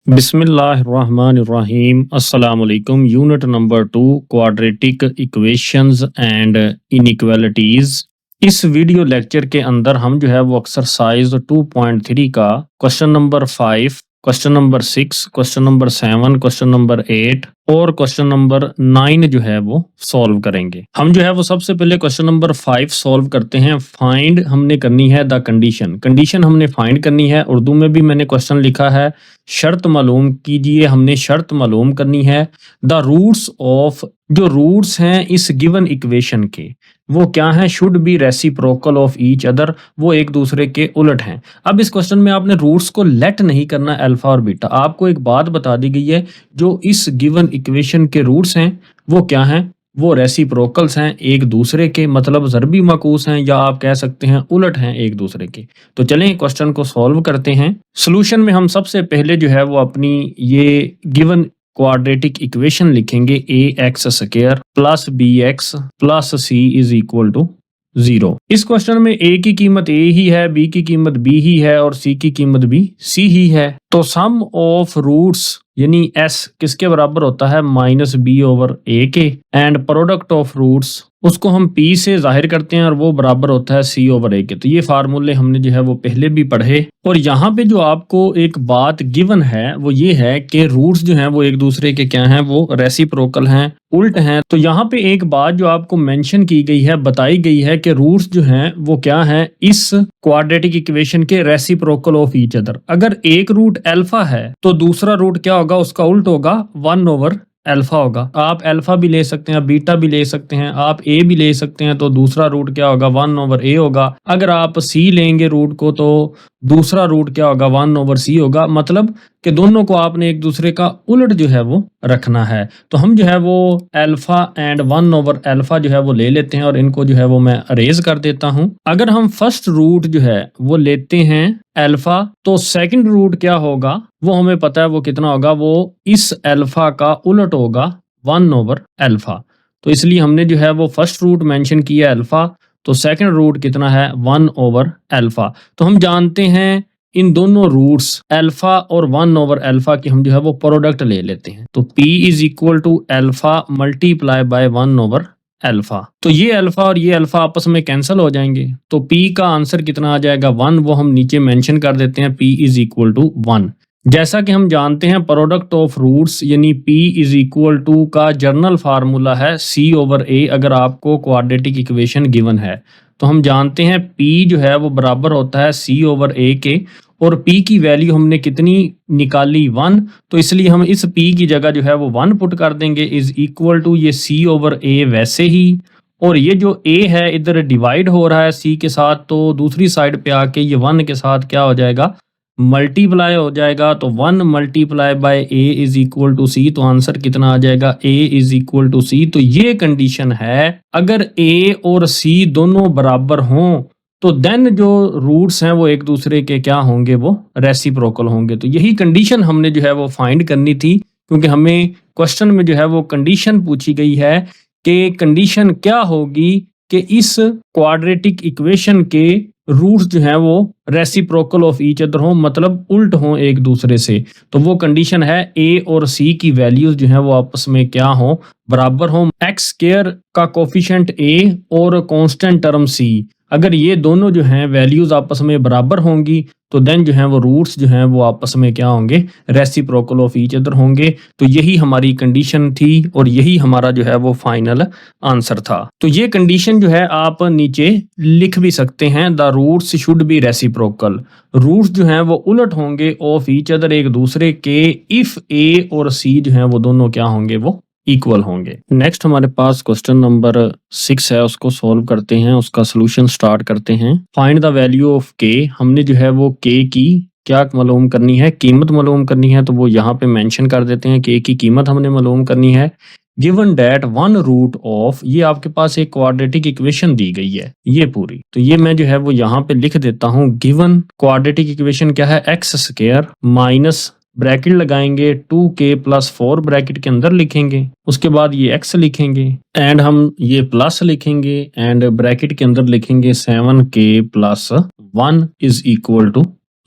बिस्मिल्लाहिर्रहमानिर्रहीम अस्सलाम वालेकुम। Unit number 2 quadratic equations and inequalities. इस वीडियो लेक्चर के अंदर हम जो है वो एक्सरसाइज 2.3 का question number 5, question number 6, question number 7, question number 8 और क्वेश्चन नंबर 9 जो है वो सॉल्व करेंगे। हम जो है वो सबसे पहले क्वेश्चन नंबर 5 सॉल्व करते हैं। फाइंड हमने करनी है द कंडीशन। कंडीशन हमने फाइंड करनी है। उर्दू में भी मैंने क्वेश्चन लिखा है, शर्त मालूम कीजिए। हमने शर्त मालूम करनी है। द रूट्स ऑफ, जो रूट्स हैं इस गिवन इक्वेशन के वो क्या हैं, should be reciprocal of each other, वो एक दूसरे के उलट हैं। अब इस क्वेश्चन में आपने रूट्स को लेट नहीं करना, अल्फा और बीटा। आपको एक बात बता दी गई है, जो इस गिवन इक्वेशन के रूट्स हैं वो क्या हैं, वो रेसिप्रोकल्स हैं एक दूसरे के, मतलब ज़रबी माकूस हैं या आप कह सकते हैं उलट हैं एक दूसरे के। तो चलें क्वेश्चन को सॉल्व करते हैं। सॉल्यूशन में हम सबसे पहले जो है वो अपनी ये गिवन क्वाड्रेटिक इक्वेशन लिखेंगे, a x square plus b x plus c is equal to 0। इस क्वेश्चन में ए की कीमत ए ही है, बी की कीमत बी ही है और सी की कीमत भी सी ही है। तो सम ऑफ रूट्स यानी एस किसके बराबर होता है, माइनस बी ओवर ए के, एंड प्रोडक्ट ऑफ रूट्स उसको हम पी से जाहिर करते हैं और वो बराबर होता है सी ओवर ए के। तो ये फार्मूले हमने जो है वो पहले भी पढ़े। और यहाँ पे जो आपको एक बात गिवन है वो ये है कि रूट्स जो हैं वो एक दूसरे के क्या हैं, वो रेसिप्रोकल हैं, उल्ट हैं। तो यहाँ पे एक बात जो आपको मेंशन की गई है, बताई गई है कि रूट्स जो हैं वो क्या हैं, इस क्वाड्रेटिक इक्वेशन के रेसिप्रोकल ऑफ ईच अदर। अगर एक रूट अल्फा है तो दूसरा रूट क्या होगा, उसका उल्ट होगा, 1 ओवर अल्फा होगा। आप अल्फा भी ले सकते हैं, बीटा भी ले सकते हैं, आप ए भी ले सकते हैं, तो दूसरा रूट क्या होगा, 1 ओवर ए होगा। अगर आप सी लेंगे रूट को तो दूसरा रूट क्या होगा, 1 ओवर सी होगा। मतलब कि दोनों को आपने एक दूसरे का उलट जो है वो रखना है। तो हम जो है वो अल्फा एंड 1 ओवर अल्फा जो है वो ले लेते हैं और इनको जो है वो मैं अरेज कर देता हूं। अगर हम फर्स्ट रूट जो है वो लेते हैं अल्फा, तो सेकंड रूट क्या होगा वो हमें पता है, वो कितना होगा, वो इस अल्फा का उलट होगा, 1 ओवर अल्फा। तो इसलिए हमने जो है वो फर्स्ट रूट मेंशन किया अल्फा, तो सेकंड रूट कितना है, 1 ओवर अल्फा। तो हम जानते हैं इन दोनों रूट्स अल्फा और 1 ओवर अल्फा की हम जो है वो प्रोडक्ट ले लेते हैं। तो P is equal to alpha multiply by 1 over alpha. तो ये अल्फा और ये अल्फा आपस में कैंसिल हो जाएंगे। तो P का आंसर कितना आ जाएगा, 1, वो हम नीचे मेंशन कर देते हैं, P इज इक्वल टू 1। जैसा कि हम जानते हैं प्रोडक्ट ऑफ रूट्स यानी P इज इक्वल टू का जर्नल फार्मूला है C ओवर A। अगर आपको क्वाड्रेटिक इक्वेशन गिवन है तो हम जानते हैं P जो है वो बराबर होता है C ओवर A के, और P की वैल्यू हमने कितनी निकाली, 1। तो इसलिए हम इस P की जगह जो है वो 1 पुट कर देंगे, इज इक्वल टू ये C ओवर A वैसे ही, और ये जो A है इधर डिवाइड हो रहा है C के साथ, तो दूसरी साइड पे आके ये 1 के साथ क्या हो जाएगा, मल्टीप्लाई हो जाएगा। तो 1 multiply by A is equal to C। तो आंसर कितना आ जाएगा, A is equal to C। तो ये कंडीशन है, अगर A और C दोनों बराबर हों तो देन जो रूट्स हैं वो एक दूसरे के क्या होंगे, वो रेसिप्रोकल होंगे। तो यही कंडीशन हमने जो है वो फाइंड करनी थी, क्योंकि हमें क्वेश्चन में जो है वो कंडीशन पूछी गई है कि कंडीशन क्या होगी कि इस क्वाड्रेटिक इक्वेशन के रूट्स जो हैं वो रेसिप्रोकल ऑफ ईच अदर हों, मतलब उल्ट हों एक दूसरे से। तो वो कंडीशन है ए और सी की वैल्यूज जो हैं वो आपस में क्या हों, बराबर हों। एक्स स्क्वायर का कोफिशिएंट ए और कांस्टेंट टर्म सी, अगर ये दोनों जो हैं वैल्यूज आपस में बराबर होंगी तो देन जो हैं वो रूट्स जो हैं वो आपस में क्या होंगे, रेसिप्रोकल ऑफ ईच अदर होंगे। तो यही हमारी कंडीशन थी और यही हमारा जो है वो फाइनल आंसर था। तो ये कंडीशन जो है आप नीचे लिख भी सकते हैं, the roots should be reciprocal. Roots जो हैं वो उलट होंगे ऑफ ईच अदर एक दूसरे के, इफ ए और सी जो हैं वो दोनों क्या होंगे, वो इक्वल होंगे। नेक्स्ट हमारे पास क्वेश्चन नंबर 6 है, उसको सॉल्व करते हैं, उसका सॉल्यूशन स्टार्ट करते हैं। फाइंड द वैल्यू ऑफ के। हमने जो है वो के की क्या मालूम करनी है, कीमत मालूम करनी है। तो वो यहाँ पे मेंशन कर देते हैं, के की कीमत हमने मालूम करनी है। गिवन डेट 1 रूट ऑफ, ये आपके पास एक क्वाड्रेटिक इक्वेशन दी गई है ये पूरी, तो ये मैं जो है वो यहाँ पे लिख देता हूँ। गिवन क्वाड्रेटिक इक्वेशन क्या है, एक्स स्क्वायर माइनस ब्रैकेट लगाएंगे 2k प्लस 4 ब्रैकेट के अंदर लिखेंगे, उसके बाद ये x लिखेंगे एंड हम ये प्लस लिखेंगे एंड ब्रैकेट के अंदर लिखेंगे 7k plus 1 is equal to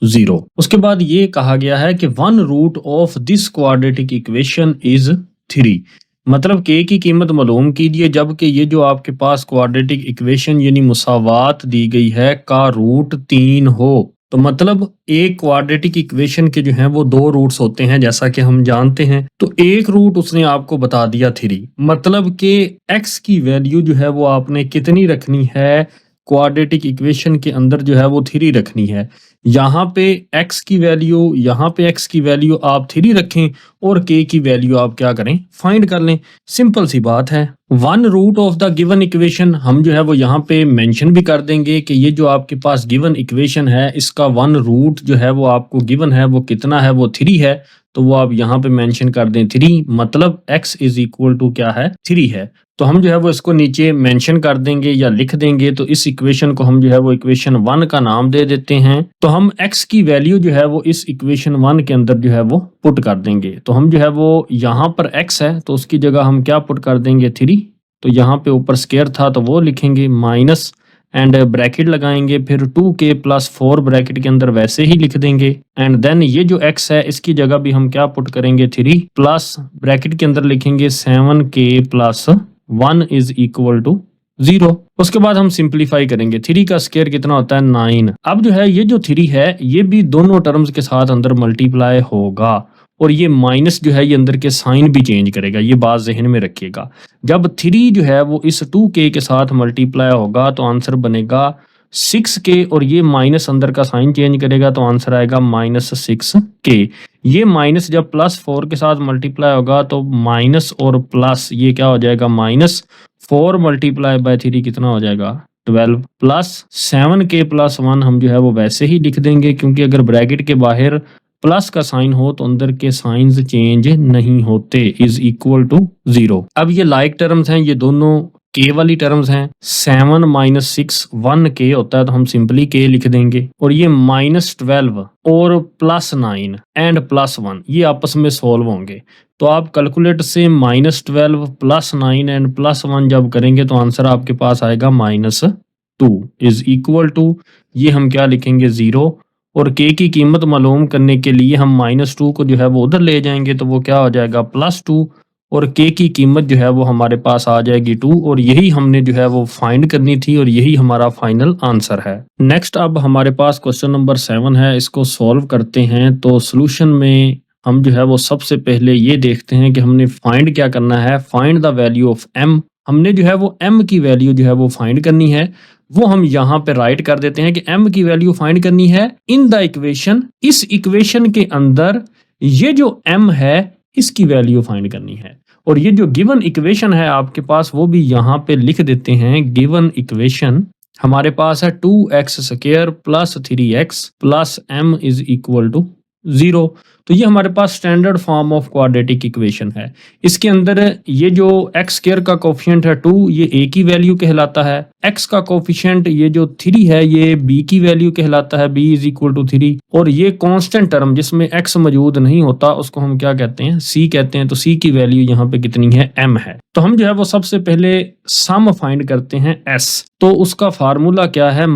0। उसके बाद ये कहा गया है कि one root of this quadratic equation is 3। मतलब के की कीमत मालूम कीजिए जबकि ये जो आपके पास क्वाड्रेटिक इक्वेशन यानी मुसावात दी गई है का रूट 3 हो। तो मतलब एक क्वाड्रेटिक इक्वेशन के जो हैं वो दो रूट्स होते हैं जैसा कि हम जानते हैं। तो एक रूट उसने आपको बता दिया 3, मतलब कि x की वैल्यू जो है वो आपने कितनी रखनी है, क्वाड्रेटिक इक्वेशन के अंदर जो है वो 3 रखनी है। यहाँ पे x की वैल्यू, यहाँ पे x की वैल्यू आप 3 रखें और k की वैल्यू आप क्या करें, फाइंड कर लें। सिंपल सी बात है। One root of the given equation हम जो है वो यहाँ पे मेंशन भी कर देंगे कि ये जो आपके पास गिवन इक्वेशन है इसका वन रूट जो है वो आपको गिवन है वो कितना है, वो 3 है। तो वो आप यहाँ पे मेंशन कर दें 3, मतलब x इज इक्वल टू क्या है, 3 है। तो हम जो है वो इसको नीचे मेंशन कर देंगे या लिख देंगे। तो इस इक्वेशन को हम जो है वो इक्वेशन 1 का नाम दे देते हैं। तो हम x की वैल्यू जो है वो इस इक्वेशन 1 के अंदर जो है वो पुट कर देंगे। तो हम जो है वो यहाँ पर x है तो उसकी जगह हम क्या पुट कर देंगे, 3। तो यहाँ पे ऊपर स्क्वायर था तो वो लिखेंगे माइनस एंड ब्रैकेट लगाएंगे, फिर 2k प्लस 4 ब्रैकेट के अंदर वैसे ही लिख देंगे। एंड देन ये जो x है इसकी जगह भी हम क्या पुट करेंगे, 3 प्लस ब्रैकेट के अंदर लिखेंगे 7k plus 1 is equal to 0। उसके बाद हम सिंप्लीफाई करेंगे। 3 का स्क्वायर कितना होता है, 9। अब जो है ये जो 3 है ये भी दोनों टर्म्स के साथ अंदर मल्टीप्लाई होगा और ये माइनस जो है ये अंदर के साइन भी चेंज करेगा, ये बात जहन में रखिएगा। जब 3 जो है वो इस 2k के साथ मल्टीप्लाई होगा तो आंसर बनेगा 6k और ये माइनस अंदर का साइन चेंज करेगा तो आंसर आएगा -6k। ये माइनस जब +4 के साथ मल्टीप्लाई होगा तो माइनस और प्लस ये क्या हो जाएगा, -4 मल्टीप्लाई बाय 3 कितना हो जाएगा, 12 प्लस 7k प्लस 1 हम जो है वो वैसे ही लिख देंगे क्योंकि अगर ब्रैकेट के बाहर प्लस का साइन हो तो अंदर के साइंस चेंज नहीं होते, इज इक्वल टू 0। अब ये लाइक टर्म्स हैं, ये दोनों k वाली टर्म्स हैं। 7 माइनस 6 1k होता है तो हम सिंपली k लिख देंगे और ये -12 और +9 एंड +1 ये आपस में सोल्व होंगे। तो आप कैलकुलेटर से -12 +9 एंड +1 जब करेंगे तो आंसर आपके पास आएगा -2 इज इक्वल टू, ये हम क्या लिखेंगे, 0। और k की कीमत मालूम करने के लिए हम -2 को जो है वो उधर ले जाएंगे तो वो क्या हो जाएगा, +2 और k की कीमत जो है वो हमारे पास आ जाएगी 2 और यही हमने जो है वो फाइंड करनी थी और यही हमारा फाइनल आंसर है। नेक्स्ट अब हमारे पास क्वेश्चन नंबर 7 है, इसको सॉल्व करते हैं। तो सॉल्यूशन में हम जो है वो सबसे पहले ये देखते हैं कि हमने फाइंड क्या करना है, find the value of m। हमने जो है वो m की वैल्यू जो है वो फाइंड करनी है, वो हम यहाँ पे राइट कर देते हैं कि m की वैल्यू फाइंड करनी है इन द इक्वेशन। इस इक्वेशन के अंदर ये जो m है इसकी वैल्यू फाइंड करनी है और ये जो गिवन इक्वेशन है आपके पास वो भी यहाँ पे लिख देते हैं। गिवन इक्वेशन हमारे पास है 2x square plus 3x plus m is equal to 0। तो ये हमारे पास standard form of quadratic equation है। इसके अंदर ये जो x स्क्वायर का कोफिशिएंट है 2 ये a की वैल्यू कहलाता है, x का कोफिशिएंट ये जो 3 है ये b की वैल्यू कहलाता है, b इज इक्वल टू 3। और ये कांस्टेंट टर्म जिसमें x मौजूद नहीं होता उसको हम क्या कहते हैं, c कहते हैं। तो c की वैल्यू यहाँ पे कितनी है, m है। तो हम जो है वो सबसे पहले सम फाइंड करते हैं s। तो उसका फार्मूला क्या है,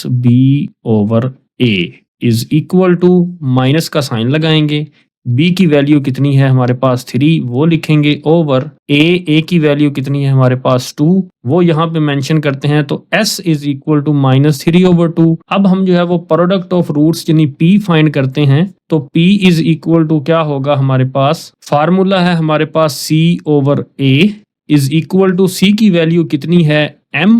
-b/a is equal to, minus का साइन लगाएंगे, b की वैल्यू कितनी है हमारे पास 3 वो लिखेंगे ओवर a की वैल्यू कितनी है हमारे पास 2 वो यहाँ पे मेंशन करते हैं। तो s इज इक्वल टू -3/2। अब हम जो है वो प्रोडक्ट ऑफ रूट्स यानी p फाइंड करते हैं। तो p इज इक्वल टू क्या होगा, हमारे पास फार्मूला है हमारे पास c/a is equal to, c की वैल्यू कितनी है m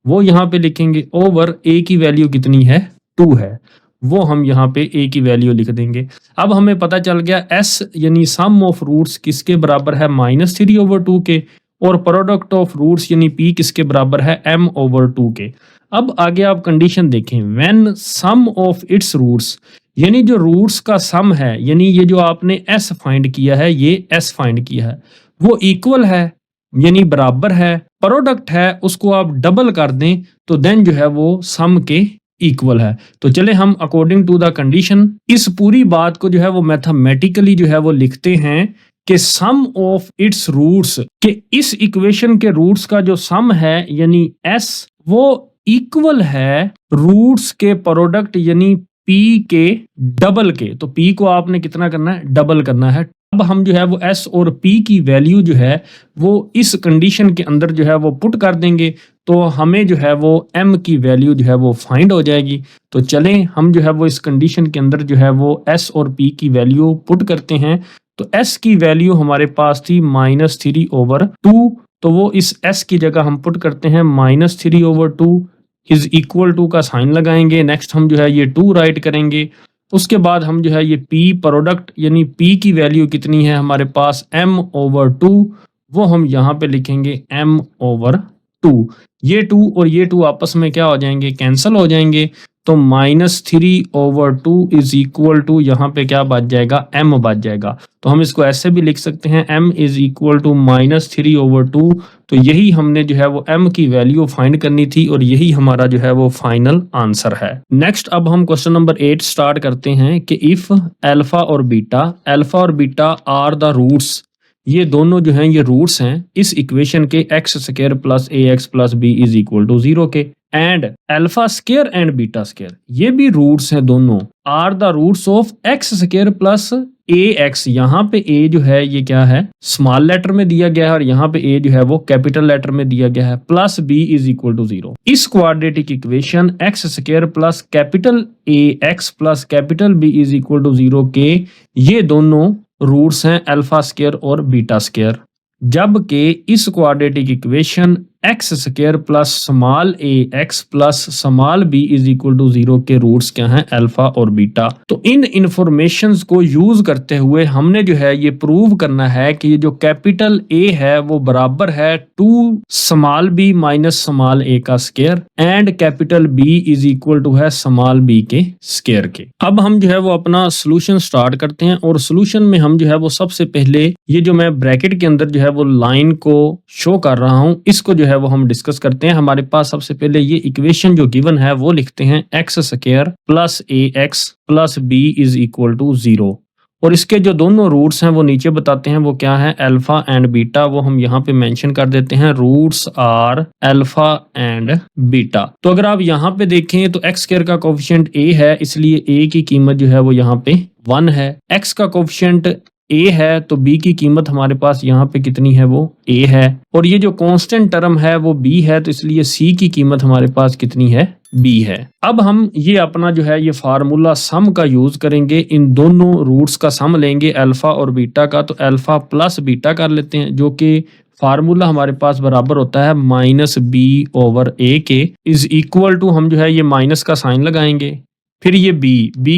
वो यहाँ पे लिखेंगे ओवर a की वैल्यू कितनी है 2 है, वो हम यहाँ पे a की वैल्यू लिख देंगे। अब हमें पता चल गया s यानी सम ऑफ रूट्स किसके बराबर है, -3/2 के, और प्रोडक्ट ऑफ रूट्स यानी p किसके बराबर है, m/2 के। अब आगे आप कंडीशन देखें, when sum of its roots यानी जो रूट्स का सम है, यानी ये जो आपने s फाइंड किया है, ये s फाइंड किया है, वो इक्वल है यानी बराबर है, प्रोडक्ट है उसको आप डबल कर दें तो देन जो है वो सम के इक्वल है। तो चले हम अकॉर्डिंग टू द कंडीशन इस पूरी बात को जो है वो मैथमेटिकली जो है वो लिखते हैं कि सम ऑफ इट्स रूट्स, के इस इक्वेशन के रूट्स का जो सम है यानी s वो इक्वल है रूट्स के प्रोडक्ट यानी p के डबल के, तो p को आपने कितना करना है, डबल करना है। अब हम जो है वो s और p की वैल्यू जो है वो इस कंडीशन के अंदर जो है वो पुट कर देंगे, तो हमें जो है वो m की वैल्यू जो है वो फाइंड हो जाएगी। तो चलें हम जो है वो इस कंडीशन के अंदर जो है वो s और p की वैल्यू पुट करते हैं। तो s की वैल्यू हमारे पास थी -3/2, तो वो इस s की जगह हम पुट करते हैं -3/2 इज इक्वल टू का साइन लगाएंगे। नेक्स्ट हम जो है ये 2 राइट करेंगे। उसके बाद हम जो है ये p प्रोडक्ट यानी p की वैल्यू कितनी है हमारे पास m/2, वो हम यहाँ पे लिखेंगे m/2। ये 2 और ये 2 आपस में क्या हो जाएंगे, कैंसिल हो जाएंगे। तो -3/2 इज इक्वल टू यहाँ पे क्या बच जाएगा, m बच जाएगा। तो हम इसको ऐसे भी लिख सकते हैं m इज इक्वल टू -3/2। तो यही हमने जो है वो m की वैल्यू फाइंड करनी थी और यही हमारा जो है वो फाइनल आंसर है। नेक्स्ट अब हम क्वेश्चन नंबर 8 स्टार्ट करते हैं कि इफ अल्फा और बीटा आर द रूट्स, ये दोनों जो हैं ये रूट्स हैं इस इक्वेशन के x² plus ax plus b is equal to 0 के, and alpha square and beta square ये भी रूट्स हैं दोनों, are the roots of x² plus ax। यहाँ पे a जो है ये क्या है, स्मॉल लेटर में दिया गया है और यहाँ पे a जो है वो कैपिटल लेटर में दिया गया है, plus b is equal to 0। इस quadratic equation x² plus capital ax plus capital b is equal to 0 के ये दोनों रूट्स हैं अल्फा स्क्वायर और बीटा स्क्वायर, जबकि इस quadratic equation x² plus small ax plus small b is equal to 0 के रूट्स क्या हैं, अल्फा और बीटा। तो इन इंफॉर्मेशंस को यूज करते हुए हमने जो है ये प्रूव करना है कि ये जो कैपिटल A है वो बराबर है 2 small b minus small a का square and capital B is equal to है स्मॉल b के स्क्वायर के। अब हम जो है वो अपना सोल्यूशन स्टार्ट करते हैं और सोल्यूशन में हम जो है वो सबसे पहले ये जो मैं ब्रैकेट के अंदर जो है वो लाइन को शो कर रहा हूं इसको जो है वो हम डिस्कस करते हैं। हमारे पास सबसे पहले ये इक्वेशन जो गिवन है वो लिखते हैं x² plus ax plus b is equal to 0 और इसके जो दोनों रूट्स हैं वो नीचे बताते हैं वो क्या है, अल्फा एंड बीटा, वो हम यहाँ पे मेंशन कर देते हैं, roots are alpha and beta. तो अगर आप यहाँ पे देखें तो x² का कोफिशिएंट a है इसलिए a की कीमत जो है वो यहाँ पे 1 है, x का कोफिशिएंट a है तो b की कीमत हमारे पास यहाँ पे कितनी है, वो a है, और ये जो कांस्टेंट टर्म है वो b है तो इसलिए c की कीमत हमारे पास कितनी है, b है। अब हम ये अपना जो है ये फार्मूला सम का यूज करेंगे, इन दोनों रूट्स का सम लेंगे अल्फा और बीटा का, तो अल्फा प्लस बीटा कर लेते हैं जो कि फार्मूला हमारे पास बराबर होता है -b/a के इज इक्वल टू, हम जो है ये माइनस का साइन लगाएंगे, फिर ये b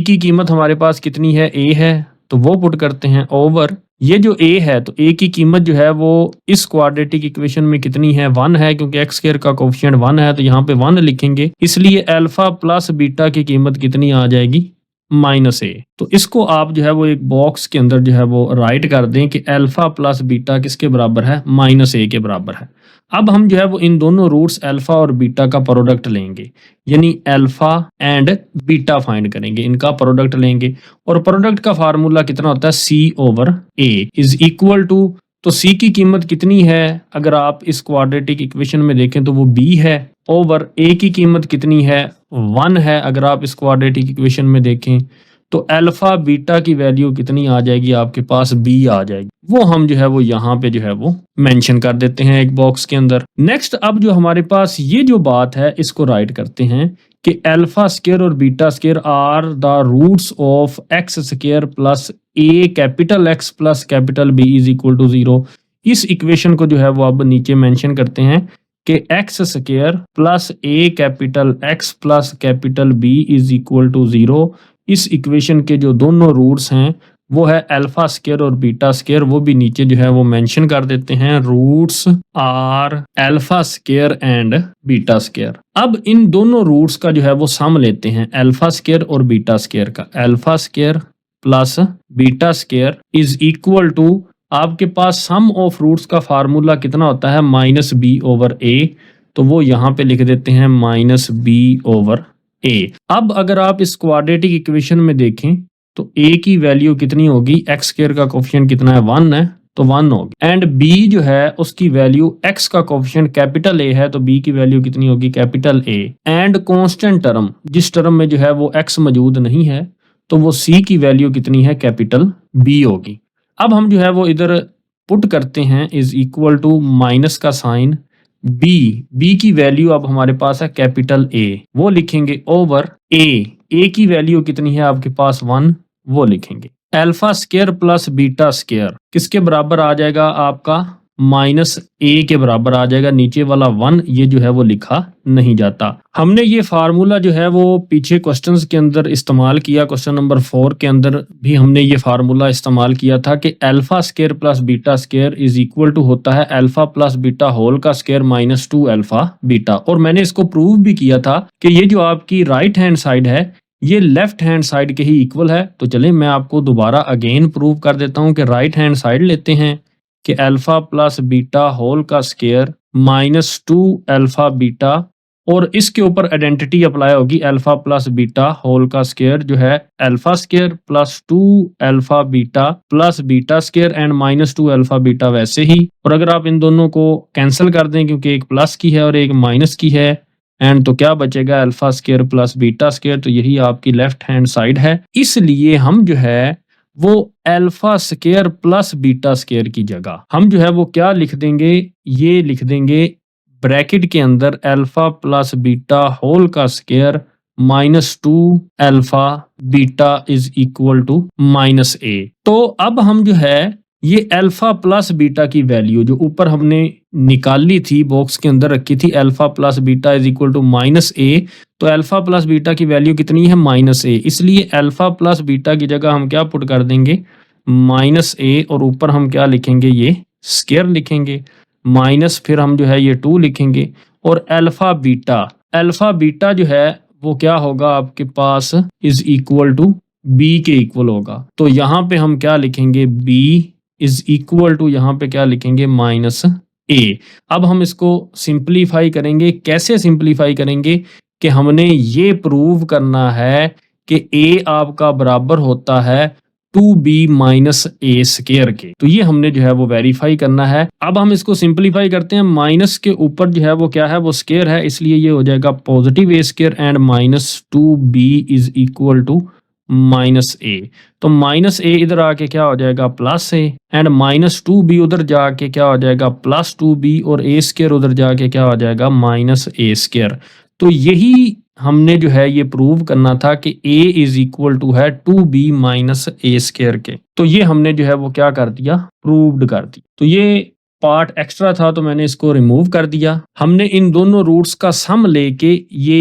की कीमत हमारे पास कितनी है, a है तो वो पुट करते हैं, ओवर ये जो a है तो a की कीमत जो है वो इस क्वाड्रेटिक इक्वेशन में कितनी है, 1 है, क्योंकि x² का कोफिशिएंट 1 है तो यहाँ पे 1 लिखेंगे, इसलिए अल्फा प्लस बीटा की कीमत कितनी आ जाएगी, -a। तो इसको आप जो है वो एक बॉक्स के अंदर जो है वो राइट कर दें कि अल्फा प्लस बीटा किसके बराबर है, -a के बराबर है। अब हम जो है वो इन दोनों रूट्स अल्फा और बीटा का प्रोडक्ट लेंगे, यानी अल्फा एंड बीटा फाइंड करेंगे, इनका प्रोडक्ट लेंगे और प्रोडक्ट का फार्मूला कितना होता है, c/a इज इक्वल टू, तो c की कीमत कितनी है अगर आप इस क्वाड्रेटिक इक्वेशन में देखें तो वो b है, ओवर a की कीमत कितनी है, 1 है अगर आप इस क्वाड्रेटिक इक्वेशन में देखें, तो अल्फा बीटा की वैल्यू कितनी आ जाएगी आपके पास, b आ जाएगी, वो हम जो है वो यहाँ पे जो है वो मेंशन कर देते हैं एक बॉक्स के अंदर। नेक्स्ट अब जो हमारे पास ये जो बात है इसको राइट करते हैं कि अल्फा स्क्वायर और beta square are the roots of x² plus a capital X plus capital B is equal to 0। इस इक्वेशन को जो है वो अब नीचे मेंशन करते हैं कि x² plus a capital X plus capital B is equal to 0। इस इक्वेशन के जो दोनों रूट्स हैं वो है अल्फा स्क्वायर और बीटा स्क्वायर, वो भी नीचे जो है वो मेंशन कर देते हैं, roots are alpha square and beta square. अब इन दोनों रूट्स का जो है वो सम लेते हैं अल्फा स्क्वायर और बीटा स्क्वायर का, alpha square plus beta square is equal to, आपके पास सम ऑफ रूट्स का फार्मूला कितना होता है, -b/a, तो वो यहाँ पे लिख देते हैं -b/a। अब अगर आप इस क्वाड्रेटिक इक्वेशन में देखें तो a की वैल्यू कितनी होगी, x² का कोफिशिएंट कितना है, 1 है, तो 1 होगी। एंड b जो है उसकी वैल्यू x का कोफिशिएंट कैपिटल A है तो b की वैल्यू कितनी होगी, capital A। And constant term, जिस टर्म में जो है वो x मौजूद नहीं है तो वो c की वैल्यू कितनी है, कैपिटल B होगी। अब हम जो है वो इधर पुट करते हैं इज इक्वल टू माइनस का साइन b की वैल्यू अब हमारे पास है कैपिटल A, वो लिखेंगे ओवर a की वैल्यू कितनी है आपके पास 1, वो लिखेंगे। Alpha square plus beta square किसके बराबर आ जाएगा आपका, माइनस a के बराबर आ जाएगा। नीचे वाला 1 ये जो है वो लिखा नहीं जाता। हमने ये फार्मूला जो है वो पीछे क्वेश्चंस के अंदर इस्तेमाल किया, क्वेश्चन नंबर 4 के अंदर भी हमने ये फार्मूला इस्तेमाल किया था कि alpha square plus beta square is equal to होता है अल्फा प्लस बीटा होल का स्क्वायर माइनस 2 अल्फा बीटा। और मैंने इसको प्रूव भी किया था कि ये जो आपकी राइट हैंड साइड है ये लेफ्ट हैंड साइड के ही इक्वल है। तो चले मैं आपको दोबारा अगेन प्रूव कर देता हूं कि राइट हैंड साइड लेते हैं कि अल्फा प्लस बीटा होल का स्क्वायर माइनस 2 अल्फा बीटा, और इसके ऊपर आइडेंटिटी अप्लाई होगी अल्फा प्लस बीटा होल का स्क्वायर जो है alpha square plus 2 alpha beta plus beta square and minus 2 alpha beta वैसे ही। और अगर आप इन दोनों को कैंसिल कर दें क्योंकि एक प्लस की है और एक माइनस की है, एंड तो क्या बचेगा, alpha square plus beta square, तो यही आपकी लेफ्ट हैंड साइड है। इसलिए हम जो है वो alpha square plus beta square की जगह हम जो है वो क्या लिख देंगे, ये लिख देंगे ब्रैकेट के अंदर अल्फा प्लस बीटा होल का square minus 2 alpha beta is equal to minus a। तो अब हम जो है ये अल्फा प्लस बीटा की वैल्यू जो ऊपर हमने निकाली थी, बॉक्स के अंदर रखी थी, alpha plus beta is equal to minus a, तो अल्फा प्लस बीटा की वैल्यू कितनी है, माइनस a। इसलिए अल्फा प्लस बीटा की जगह हम क्या पुट कर देंगे, माइनस a, और ऊपर हम क्या लिखेंगे, ये स्क्वायर लिखेंगे, माइनस फिर हम जो है ये 2 लिखेंगे, और अल्फा बीटा जो है वो क्या होगा आपके पास इज इक्वल टू b के इक्वल होगा। तो यहाँ पे हम क्या लिखेंगे, b इज इक्वल टू यहाँ पे क्या लिखेंगे, माइनस a। अब हम इसको सिंप्लीफाई करेंगे। कैसे सिंप्लीफाई करेंगे कि हमने ये प्रूव करना है कि a आपका बराबर होता है 2b माइनस a स्क्वायर के। तो ये हमने जो है वो वेरीफाई करना है। अब हम इसको सिंप्लीफाई करते हैं। माइनस के ऊपर जो है वो क्या है, वो स्क्वायर है, इसलिए ये हो जाएगा positive a square and minus 2b is equal to minus a। तो माइनस a इधर आके क्या हो जाएगा, plus a, and minus 2b उधर जाके क्या हो जाएगा, प्लस 2b, और a स्क्वायर उधर जाके क्या हो जाएगा, माइनस a स्क्वायर। तो यही हमने जो है ये प्रूव करना था कि a इज इक्वल टू है 2b माइनस a स्क्वायर के। तो ये हमने जो है वो क्या कर दिया, प्रूव्ड कर दिया। तो ये पार्ट एक्स्ट्रा था तो मैंने इसको रिमूव कर दिया। हमने इन दोनों रूट्स का सम लेके ये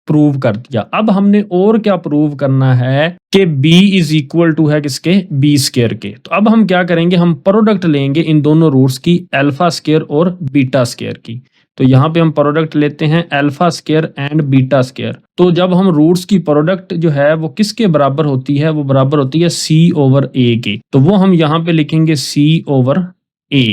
प्रूव कर दिया। अब हमने और क्या प्रूव करना है कि b इज इक्वल टू है किसके, b स्क्वायर के। तो अब हम क्या करेंगे, हम प्रोडक्ट लेंगे इन दोनों रूट्स की, अल्फा स्क्वायर और बीटा स्क्वायर की। तो यहाँ पे हम प्रोडक्ट लेते हैं alpha square and beta square. तो जब हम रूट्स की प्रोडक्ट जो है वो किसके बराबर होती है, वो बराबर होती है c ओवर a के। तो वो हम यहाँ पे लिखेंगे c ओवर a।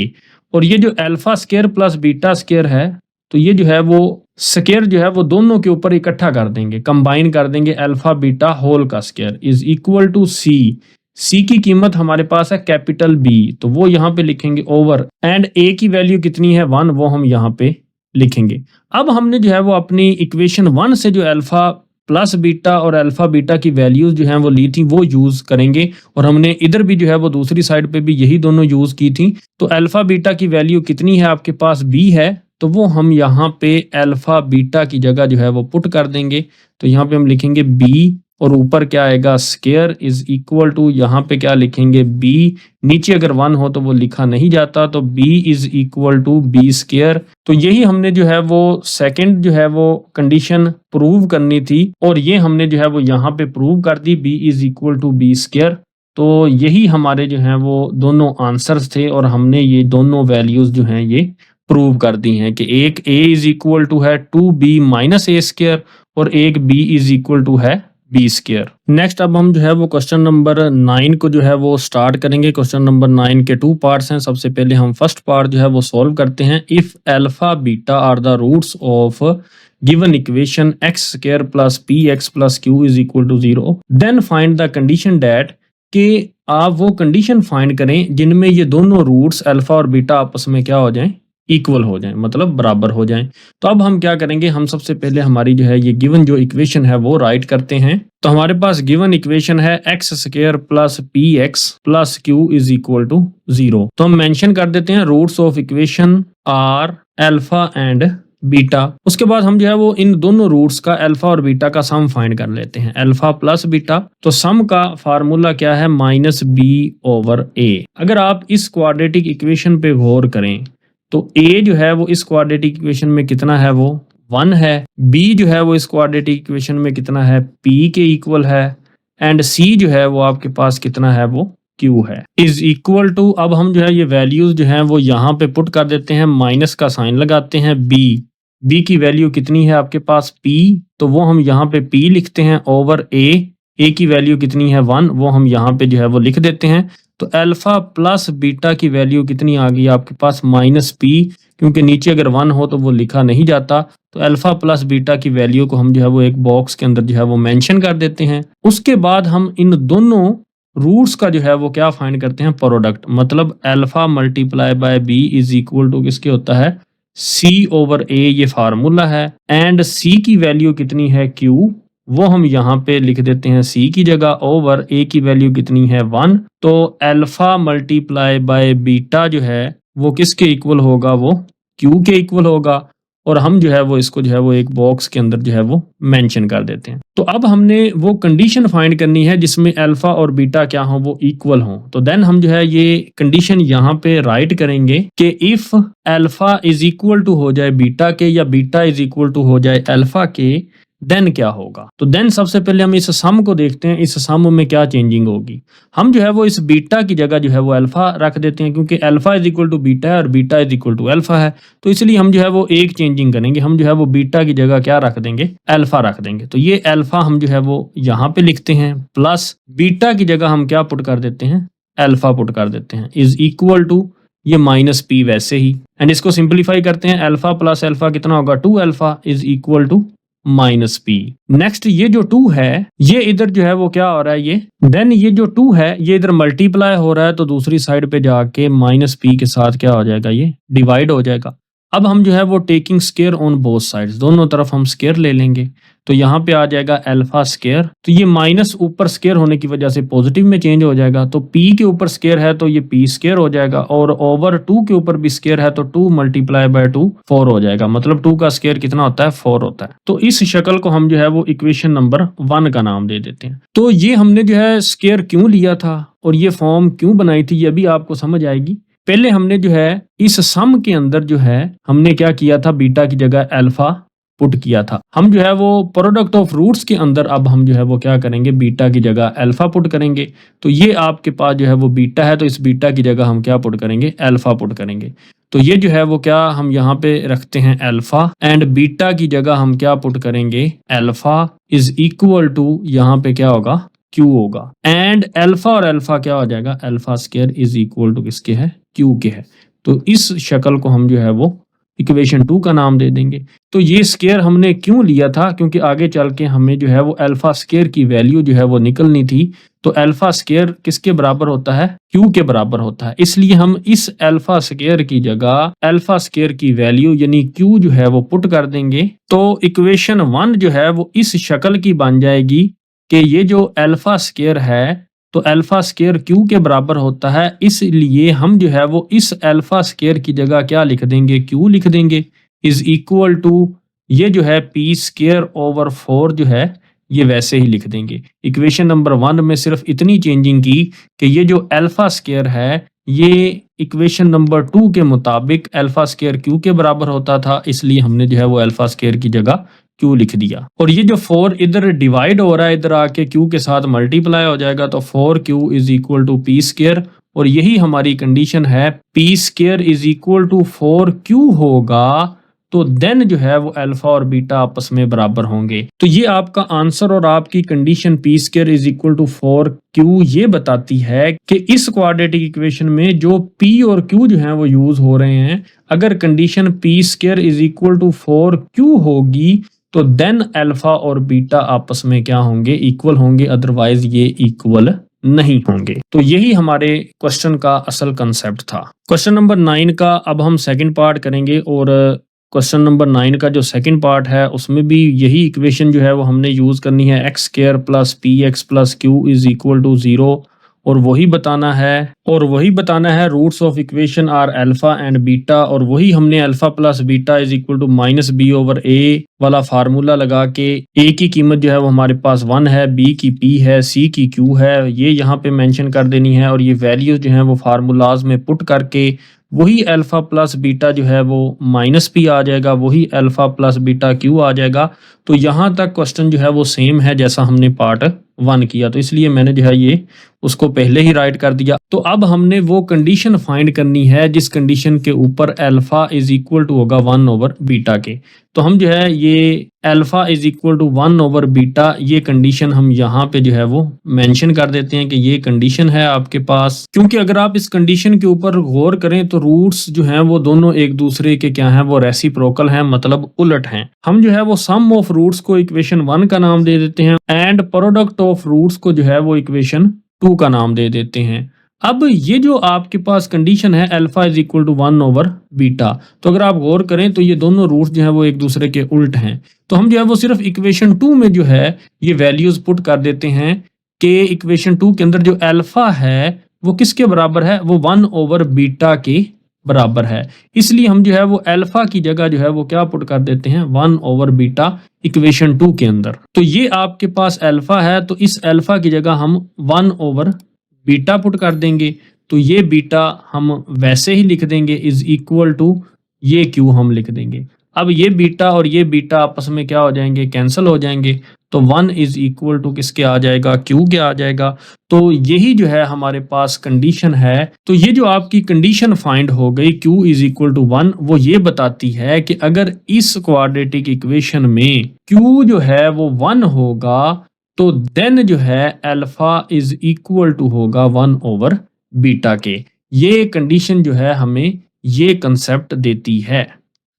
और ये जो alpha square plus beta square है, तो ये जो है वो स्क्वायर जो है वो दोनों के ऊपर इकट्ठा कर देंगे, कंबाइन कर देंगे, अल्फा बीटा होल का square is equal to c की कीमत हमारे पास है कैपिटल B, तो वो यहाँ पे लिखेंगे ओवर, एंड a की वैल्यू कितनी है 1, वो हम यहाँ पे लिखेंगे। अब हमने जो है वो अपनी इक्वेशन 1 से जो अल्फा प्लस बीटा और अल्फा बीटा की वैल्यूज जो हैं वो ली थी वो यूज करेंगे, और हमने इधर भी जो है वो दूसरी साइड पे भी यही दोनों यूज की थी। तो अल्फा बीटा की वैल्यू कितनी है आपके पास, b है, तो वो हम यहाँ पे अल्फा बीटा की जगह जो है वो पुट कर देंगे। तो यहाँ पे हम लिखेंगे b, और ऊपर क्या आएगा, स्क्वायर इज इक्वल टू, यहाँ पे क्या लिखेंगे, b, नीचे अगर 1 हो तो वो लिखा नहीं जाता, तो b is equal to b square. तो यही हमने जो है वो सेकंड जो है वो कंडीशन प्रूव करनी थी, और ये हमने जो है वो यहाँ पे प्रूव कर दी, b is equal to b square. तो यही हमारे जो है वो दोनों आंसर्स थे, और हमने ये दोनों वैल्यूज जो हैं ये प्रूव कर दी हैं कि एक a इज इक्वल टू है 2b माइनस a स्क्वायर, और एक b इज इक्वल टू है b स्क्वायर। नेक्स्ट अब हम जो है वो क्वेश्चन नंबर 9 को जो है वो स्टार्ट करेंगे। क्वेश्चन नंबर 9 के 2 पार्ट्स हैं। सबसे पहले हम फर्स्ट पार्ट जो है वो सॉल्व करते हैं। If alpha beta are the roots of given equation x square plus px plus q is equal to 0, then find the condition that कि आप वो कंडीशन फाइंड करें जिनमें ये दोनों रूट्स अल्फा और बीटा आपस में क्या हो जाएं, इक्वल हो जाएं, मतलब बराबर हो जाएं। तो अब हम क्या करेंगे, हम सबसे पहले हमारी जो है ये गिवन जो इक्वेशन है वो राइट करते हैं। तो हमारे पास गिवन इक्वेशन है x square plus p x plus q is equal to 0। तो हम मेंशन कर देते हैं roots of equation are alpha and beta. उसके बाद हम जो है वो इन दोनों रूट्स का अल्फा और बीटा का सम फाइंड कर लेते हैं, अल्फा प्लस बीटा। तो सम का फार्मूला क्या है, माइनस बी ओवर ए। अगर आप इस क्वाड्रेटिक इक्वेशन पे गौर करें तो ए जो है वो इस क्वाड्रेटिक इक्वेशन में कितना है, वो 1 है। बी जो है वो इस क्वाड्रेटिक इक्वेशन में कितना है, पी के इक्वल है। एंड सी जो है वो आपके पास कितना है, वो क्यू है, इज इक्वल टू। अब हम जो है ये वैल्यूज जो हैं वो यहाँ पे पुट कर देते हैं, माइनस का साइन लगाते हैं। बी की वैल्यू कितनी है आपके पास, पी, तो वो हम यहाँ पे पी लिखते हैं ओवर ए की वैल्यू कितनी है 1, वो हम यहाँ पे जो है वो लिख देते हैं। तो अल्फा प्लस बीटा की वैल्यू कितनी आ गई आपके पास, माइनस पी, क्योंकि नीचे अगर 1 हो तो वो लिखा नहीं जाता। तो अल्फा प्लस बीटा की वैल्यू को हम जो है वो एक बॉक्स के अंदर जो है वो मेंशन कर देते हैं। उसके बाद हम इन दोनों रूट्स का जो है वो क्या फाइंड करते हैं, प्रोडक्ट, मतलब alpha multiply by b is equal to किसके होता है, सी ओवर ए, ये फार्मूला है। एंड सी की वैल्यू कितनी है, क्यू, वो हम यहाँ पे लिख देते हैं सी की जगह, ओवर ए की वैल्यू कितनी है 1। तो अल्फा मल्टीप्लाई बाय बीटा जो है वो किसके इक्वल होगा, वो क्यू के इक्वल होगा। और हम जो है वो इसको जो है वो एक बॉक्स के अंदर जो है वो मेंशन कर देते हैं। तो अब हमने वो कंडीशन फाइंड करनी है जिसमें अल्फा और बीटा क्या हो, वो इक्वल हो। तो देन हम जो है ये कंडीशन यहाँ पे राइट करेंगे कि if alpha is equal to हो जाए बीटा के या बीटा इज इक्वल टू हो जाए अल्फा के, देन क्या होगा। तो देन सबसे पहले हम इस सम को देखते हैं, इस सम में क्या चेंजिंग होगी। हम जो है वो इस बीटा की जगह जो है वो अल्फा रख देते हैं, क्योंकि alpha is equal to beta है और beta is equal to alpha है। तो इसलिए हम जो है वो एक चेंजिंग करेंगे, हम जो है वो बीटा की जगह क्या रख देंगे, अल्फा रख देंगे। तो ये अल्फा हम जो है वो यहाँ पे लिखते हैं, प्लस बीटा की जगह हम क्या पुट कर देते हैं, अल्फा पुट कर देते हैं, इज इक्वल टू ये माइनस पी वैसे ही। एंड इसको सिंप्लीफाई करते हैं, अल्फा प्लस अल्फा कितना होगा, 2 alpha is equal to minus p. Next ये जो 2 है ये इधर जो है वो क्या हो रहा है, ये देन ये जो 2 है ये इधर मल्टीप्लाई हो रहा है, तो दूसरी साइड पे जाके माइनस पी के साथ क्या हो जाएगा, ये डिवाइड हो जाएगा। अब हम जो है वो taking square on both sides, दोनों तरफ हम स्केयर ले लेंगे। तो यहाँ पे आ जाएगा अल्फा स्केयर, तो ये माइनस ऊपर स्केयर होने की वजह से पॉजिटिव में चेंज हो जाएगा। तो पी के ऊपर स्केयर है तो ये पी स्केयर हो जाएगा, और ओवर 2 के ऊपर भी स्केयर है तो 2 मल्टीप्लाई बाय 2 4 हो जाएगा। मतलब 2 का स्केयर कितना होता है, 4 होता है। तो इस शक्ल को हम जो है वो इक्वेशन नंबर 1 का नाम दे देते हैं। तो ये हमने जो है स्केयर क्यों लिया था और ये फॉर्म क्यों बनाई थी, ये भी आपको समझ आएगी। पहले हमने जो है इस सम के अंदर जो है हमने क्या किया था, बीटा की जगह अल्फा पुट किया था। हम जो है वो प्रोडक्ट ऑफ रूट्स के अंदर अब हम जो है वो क्या करेंगे, बीटा की जगह अल्फा पुट करेंगे। तो ये आपके पास जो है वो बीटा है, तो इस बीटा की जगह हम क्या पुट करेंगे, अल्फा पुट करेंगे। तो ये जो है वो क्या हम यहाँ पे रखते हैं अल्फा, एंड बीटा की जगह हम क्या पुट करेंगे, अल्फा इज इक्वल टू यहाँ पे क्या होगा, क्यू होगा। एंड अल्फा और अल्फा क्या हो जाएगा, alpha square is equal to किसके है, क्यू के है। तो इस शक्ल को हम जो है वो इक्वेशन 2 का नाम दे देंगे। तो ये स्केयर हमने क्यों लिया था, क्योंकि आगे चल के हमें जो है वो अल्फा स्केयर की वैल्यू जो है वो निकलनी थी। तो अल्फा स्केयर किसके बराबर होता है, क्यू के बराबर होता है। इसलिए हम इस अल्फा स्केयर की जगह अल्फा स्केयर की वैल्यू यानी क्यू जो है वो पुट कर देंगे। तो इक्वेशन 1 जो है वो इस शक्ल की बन जाएगी कि ये जो अल्फा स्केयर है तो अल्फा स्केयर क्यू के बराबर होता है। इसलिए हम जो है वो इस अल्फा स्केयर की जगह क्या लिख देंगे, क्यू लिख देंगे, इज इक्वल टू ये जो है पी स्केयर ओवर 4 जो है ये वैसे ही लिख देंगे। इक्वेशन नंबर 1 में सिर्फ इतनी चेंजिंग की कि ये जो अल्फा स्केयर है ये इक्वेशन नंबर 2 के मुताबिक अल्फा स्केयर क्यू के बराबर होता था, इसलिए हमने जो है वो अल्फा स्केयर की जगह क्यू लिख दिया। और ये जो 4 इधर डिवाइड हो रहा है, इधर आके क्यू के साथ मल्टीप्लाई हो जाएगा, तो 4q is equal to p square. और यही हमारी कंडीशन है, p square is equal to 4q होगा, तो देन जो है वो अल्फा और बीटा आपस में बराबर होंगे। तो ये आपका आंसर और आपकी condition p square is equal to 4q ये बताती है कि इस क्वाड्रेटिक इक्वेशन में जो p और q जो है वो यूज हो रहे हैं, अगर condition p square is equal to 4q होगी तो देन अल्फा और बीटा आपस में क्या होंगे, इक्वल होंगे, अदरवाइज ये इक्वल नहीं होंगे। तो यही हमारे क्वेश्चन का असल कंसेप्ट था। क्वेश्चन नंबर 9 का अब हम सेकंड पार्ट करेंगे और क्वेश्चन नंबर 9 का जो सेकंड पार्ट है उसमें भी यही इक्वेशन जो है वो हमने यूज करनी है, x square plus p x plus q is equal to 0 और वही बताना है roots of equation are alpha and beta, और वही हमने alpha plus beta is equal to minus b over a वाला फार्मूला लगा के ए की कीमत जो है वो हमारे पास 1 है, बी की पी है, सी की क्यू है, ये यहाँ पे मेंशन कर देनी है और ये वैल्यूज जो है वो फार्मूलाज में पुट करके वही अल्फा प्लस बीटा जो है वो माइनस पी आ जाएगा, वही अल्फा प्लस बीटा क्यू आ जाएगा। तो यहाँ तक क्वेश्चन जो है वो सेम है जैसा हमने पार्ट 1 किया, तो इसलिए मैंने जो है ये उसको पहले ही राइट कर दिया। तो अब हमने वो कंडीशन फाइंड करनी है जिस कंडीशन के ऊपर अल्फा इज इक्वल टू होगा 1 ओवर बीटा के। तो हम जो है ये alpha is equal to 1 over beta, ये कंडीशन हम यहाँ पे जो है वो मेंशन कर देते हैं कि ये कंडीशन है आपके पास, क्योंकि अगर आप इस कंडीशन के ऊपर गौर करें तो रूट्स जो हैं वो दोनों एक दूसरे के क्या हैं, वो रेसिप्रोकल हैं, मतलब उलट हैं। हम जो है वो सम ऑफ रूट्स को इक्वेशन 1 का नाम दे देते हैं एंड प्रोडक्ट ऑफ रूट्स को जो है वो इक्वेशन 2 का नाम दे देते हैं। अब ये जो आपके पास कंडीशन है alpha is equal to 1 over beta, तो अगर आप गौर करें तो ये दोनों रूट्स जो है वो एक दूसरे के उल्ट हैं। तो हम जो है वो सिर्फ इक्वेशन 2 में जो है ये वैल्यूज पुट कर देते हैं कि इक्वेशन 2 के अंदर जो अल्फा है वो किसके बराबर है, वो 1 ओवर बीटा के बराबर है। इसलिए हम जो है वो अल्फा की जगह जो है वो क्या पुट कर देते हैं, 1 ओवर बीटा इक्वेशन 2 के अंदर। तो ये आपके पास अल्फा है, तो इस अल्फा की जगह हम 1 ओवर बीटा पुट कर देंगे। तो ये बीटा हम वैसे ही लिख देंगे इज इक्वल टू ये क्यू हम लिख देंगे। अब ये बीटा और ये बीटा आपस में क्या हो जाएंगे, कैंसिल हो जाएंगे। तो 1 इज इक्वल टू किसके आ जाएगा, क्यू के आ जाएगा। तो यही जो है हमारे पास कंडीशन है। तो ये जो आपकी कंडीशन फाइंड हो गई क्यू इज इक्वल टू 1, वो ये बताती है कि अगर इस क्वाड्रेटिक इक्वेशन में क्यू जो है वो 1 होगा तो देन जो है अल्फा इज इक्वल टू होगा 1 ओवर बीटा के। ये कंडीशन जो है हमें ये कंसेप्ट देती है।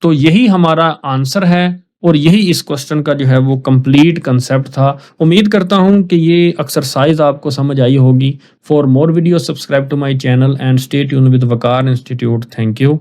तो यही हमारा आंसर है और यही इस क्वेश्चन का जो है वो कंप्लीट कंसेप्ट था। उम्मीद करता हूं कि ये एक्सरसाइज आपको समझ आई होगी। For more video subscribe to my channel and stay tuned with Waqar institute. Thank you.